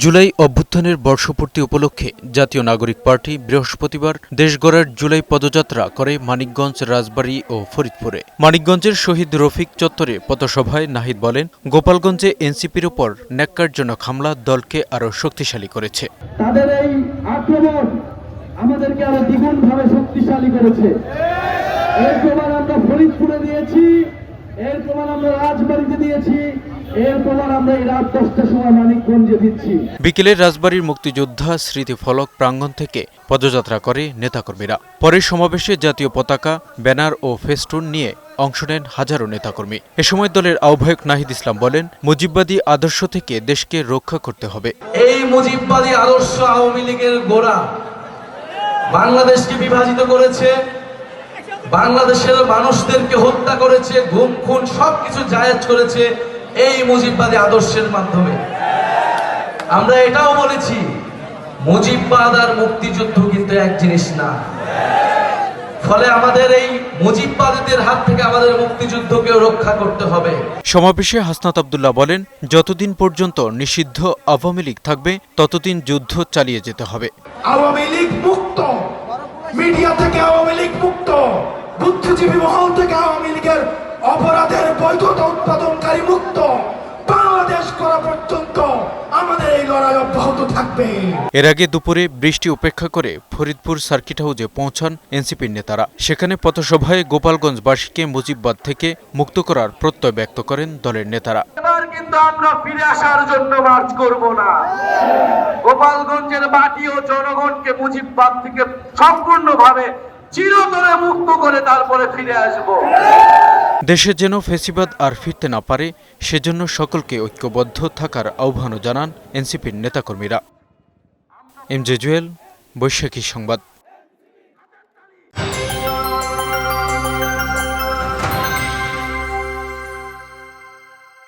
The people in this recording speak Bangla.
জুলাই অভ্যুত্থানের বর্ষপূর্তি উপলক্ষে জাতীয় নাগরিক পার্টি বৃহস্পতিবার দেশ গড়ার জুলাই পদযাত্রা করে মানিকগঞ্জ, রাজবাড়ী ও ফরিদপুরে। মানিকগঞ্জের শহীদ রফিক চত্বরে পথসভায় নাহিদ বলেন, গোপালগঞ্জে এনসিপির উপর ন্যাক্কারজনক হামলা দলকে আরও শক্তিশালী করেছে। তাদের এই আক্রমণ আমাদেরকে আরো দ্বিগুণভাবে শক্তিশালী করেছে। এর প্রমাণ আমরা ফরিদপুরে দিয়েছি, এর প্রমাণ আমরা রাজবাড়ীতে দিয়েছি, এর প্রমাণ আমরা এই রাত 10টার সময় মানিকগঞ্জে দিচ্ছি। বিকেলে রাজবাড়ীর মুক্তিযোদ্ধা স্মৃতি ফলক প্রাঙ্গণ থেকে পদযাত্রা করে নেতাকর্মীরা। পরে সমাবেশে জাতীয় পতাকা, ব্যানার ও ফেস্টুন নিয়ে অংশ নেন হাজারো নেতাকর্মী। এ সময় দলের আহ্বায়ক নাহিদ ইসলাম বলেন, মুজিববাদী আদর্শ থেকে দেশকে রক্ষা করতে হবে। এই মুজিববাদী আদর্শ আওয়ামী লীগের গোড়া, বাংলাদেশকে বিভাজিত করেছে, বাংলাদেশের মানুষদেরকে হত্যা করেছে, গুম খুন সবকিছু জায়েজ করেছে এই মুজিববাদী আদর্শের মাধ্যমে। আমরা এটাও বলেছি, মুজিববাদ আর মুক্তিযুদ্ধ কিন্তু এক জিনিস না। ফলে আমাদের এই মুজিববাদীদের হাত থেকে আমাদের মুক্তিযুদ্ধকেও রক্ষা করতে হবে। সমাবেশে হাসনাত আব্দুল্লাহ বলেন, যতদিন পর্যন্ত নিষিদ্ধ আওয়ামী লীগ থাকবে ততদিন যুদ্ধ চালিয়ে যেতে হবে। আওয়ামী লীগ মুক্ত, মিডিয়া থেকে আওয়ামী লীগ মুক্ত, বুদ্ধিজীবী মহল থেকে আওয়ামী লীগের অপরাধের বৈধতা উৎপাদনকারী মুক্ত, বাংলাদেশ করা পর্যন্ত আমাদের এই লড়াই অব্যাহত থাকবে। এর আগে দুপুরে বৃষ্টি উপেক্ষা করে ফরিদপুর সার্কিট হাউসে পৌঁছান এনসিপির নেতারা। সেখানে পথসভায় গোপালগঞ্জবাসীকে মুজিববাদ থেকে মুক্ত করার প্রত্যয় ব্যক্ত করেন দলের নেতারা। এবার কিন্তু আমরা ফিরে আসার জন্য মার্চ করব না। গোপালগঞ্জের মাটি ও জনগণকে মুজিববাদ থেকে সম্পূর্ণভাবে চিরতরে মুক্ত করে তারপরে ফিরে আসব। দেশে যেন ফ্যাসিবাদ আর ফিরতে না পারে, সেজন্য সকলকে ঐক্যবদ্ধ থাকার আহ্বানও জানান এনসিপির নেতাকর্মীরা। এমজে জুয়েল, বৈশাখী সংবাদ।